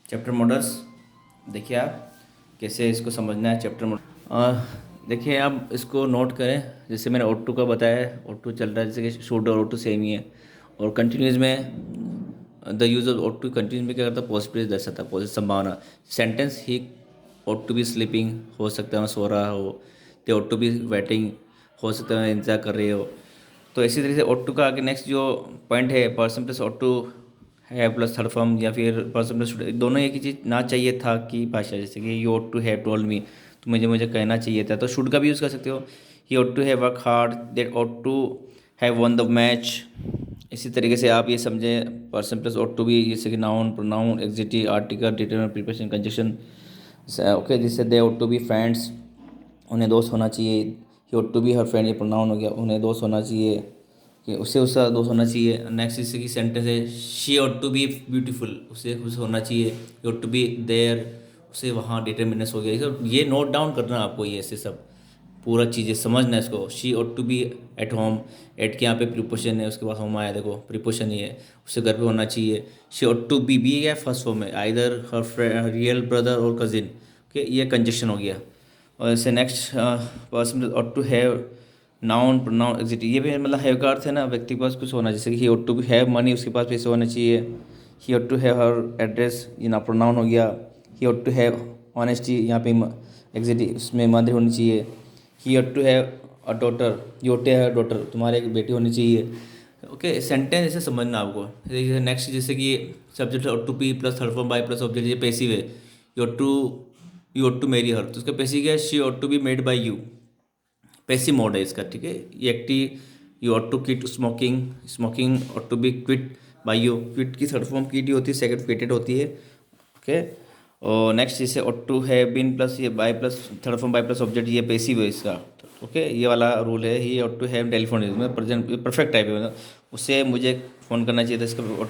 Chapter models. देखिए आप कैसे इसको समझना है चैप्टर मॉडल। देखिए आप इसको नोट करें। जैसे मैंने O2 का बताया, O2 चल रहा है, जैसे कि शुड और O2 सेम ही है। और कंटिन्यूस में the use of O2 continuous में क्या करता है, पॉसिबिलिटी दर्शाता है, पॉजिटिव संभावना। सेंटेंस ही O2 भी स्लीपिंग हो सकता है, सो रहा हो। तो O2 भी वेटिंग हो सकता है, इंतजार कर रही हो। तो इसी तरीके से O2 का आगे नेक्स्ट जो पॉइंट है, पर्सन प्लस O2 है प्लस थर्ड फॉर्म, या फिर पर्सन प्लस दोनों एक ही चीज़ ना चाहिए था की भाषा। जैसे कि you ought to have told me, तो मुझे मुझे कहना चाहिए था, तो शुड का भी यूज़ कर सकते हो। He ought to have work hard, that ought to have won the match. इसी तरीके से आप ये समझें, पर्सन प्लस ought टू भी, जैसे कि noun, pronoun, adjective, article, determinant, preposition, conjunction. Okay, जिससे they ought to be friends, उन्हें दोस्त होना चाहिए। He ought to be her friend, ये प्रोनाउन हो गया, उन्हें दोस्त होना चाहिए कि उसे उसका दोस्त होना चाहिए। नेक्स्ट इसी की सेंटेंस है, she ought to be beautiful, उसे खुश होना चाहिए। He ought to be there, उसे वहाँ डिटर्मिनेंस हो गया। ये नोट डाउन करना आपको, ये ऐसे सब पूरा चीज़ें समझना है इसको। She ought to be at home, at के यहाँ पे प्रीपोजिशन है, उसके बाद होम आया, देखो प्रीपोजिशन ही है, उसे घर पे होना चाहिए। शी ought टू बी है फर्स्ट फॉर्म में, आइदर हर रियल ब्रदर और कजिन। ओके, ये कंजक्शन हो गया। और जैसे next, person ought to have, noun, pronoun, adjective, ये भी मतलब हैव का अर्थ है ना, व्यक्ति के पास कुछ होना। जैसे कि he ought to have money, उसके पास पैसे होने चाहिए। He ought to have her address, ये ना प्रोनाउन हो गया। He ought to have honesty, यहाँ पे एग्जेक्टिव, उसमें मदर होनी चाहिए। He ought to have a daughter, you ought to have a daughter, तुम्हारे एक बेटी होनी चाहिए। ओके, सेंटेंस ऐसे समझना आपको। नेक्स्ट, जैसे कि subject ought to be plus third form by plus object, ये पैसिव है। You ought to marry her, तो उसका पैसिव क्या है, she ought to be made by you, passive mode है इसका, ठीक है। ये active, you ought to quit smoking, smoking ought to be quit by you, quit की थर्ड फॉर्म क्विट ही होती है, सेकंड क्विटेड होती है। ओके, और नेक्स्ट जैसे ought to have been plus ये by plus third form by plus object, ये पैसिव है इसका। ओके, ये वाला रूल है। He ought to have telephone, इसमें प्रेजेंट परफेक्ट टाइप है, मतलब उससे मुझे फ़ोन करना चाहिए था, इसका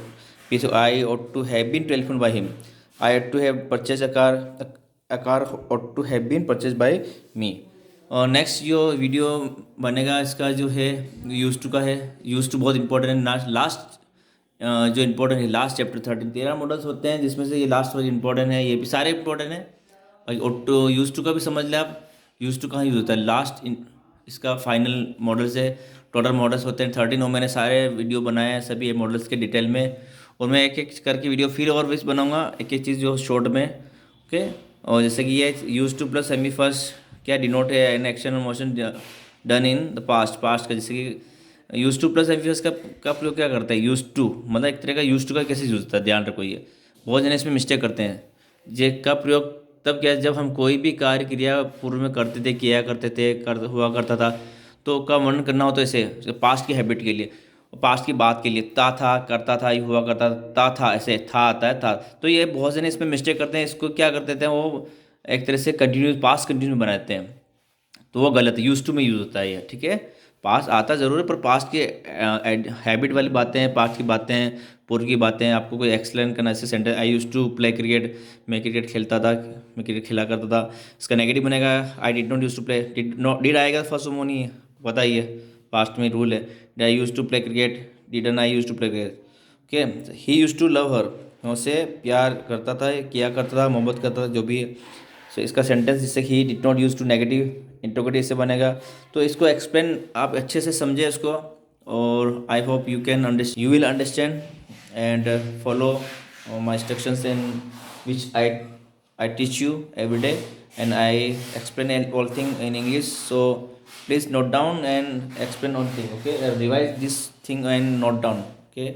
पीछे I ought to have been telephone by him. I ought to have purchase a car ought to have been purchase by me. और नेक्स्ट जो वीडियो बनेगा इसका जो है, यूज़ टू का है। यूज़ टू बहुत इंपॉर्टेंट है। लास्ट जो इंपॉर्टेंट है, लास्ट चैप्टर 13, 13 मॉडल्स होते हैं, जिसमें से ये लास्ट वाली इंपॉर्टेंट है। ये भी सारे इंपॉर्टेंट है। और तो यूज़ टू का भी समझ लें आप। यूज़ टू कहाँ यूज़ होता है, लास्ट इसका फाइनल मॉडल्स है। टोटल मॉडल्स होते हैं 13, और मैंने सारे वीडियो बनाए हैं सभी मॉडल्स के डिटेल में। और मैं एक एक करके वीडियो फिर और भी बनाऊंगा, एक एक चीज़ जो शॉर्ट में। ओके, और जैसे कि ये use two plus semi first क्या डिनोट है, एन एक्शन और motion done in the past, past का। जैसे कि यूज़ टू प्लस एम का प्रयोग क्या करता है, यूज़ टू, मतलब एक तरह का यूज़ टू का कैसे यूज़ होता है, ध्यान रखो। ये बहुत जने इसमें मिस्टेक करते हैं। जे का प्रयोग तब क्या, जब हम कोई भी कार्य क्रिया पूर्व में करते थे, किया करते थे, हुआ करता था, तो का वर्णन करना हो तो ऐसे, पास्ट की हैबिट के लिए, पास्ट की बात के लिए, था, करता था, ये हुआ करता था, ऐसे था आता है था। तो ये बहुत जने इसमें मिस्टेक करते हैं, इसको क्या करते थे वो, एक तरह से कंटिन्यूस, पास्ट कंटिन्यू बनाते हैं, तो वो गलत है। यूज टू में यूज़ होता है ये, ठीक है। पास्ट आता ज़रूर है, पर पास्ट की हैबिट वाली बातें हैं, पास्ट की बातें हैं, पूर्व की बातें हैं, आपको कोई एक्सप्लेन करना। ऐसे sentence, I use to play cricket, मैं क्रिकेट खेलता था, मैं क्रिकेट खेला करता था। इसका नेगेटिव बनेगा, I did not use to play, did not, did आएगा फर्स्ट वो नहीं है, पता ही है, पास्ट में रूल है। Did I use to play cricket, didn't I use to play cricket. Okay, he use to love her, उससे प्यार करता था, किया करता था, मोहब्बत करता था, जो भी है। सो इसका सेंटेंस, जिससे he did not use to negative interrogative से बनेगा। तो इसको एक्सप्लेन आप अच्छे से समझे इसको, और I hope you can understand, you will understand and follow my instructions in which I teach you every day, and I explain all thing in English. So please note down and explain all thing, okay, revise this thing and note down, okay.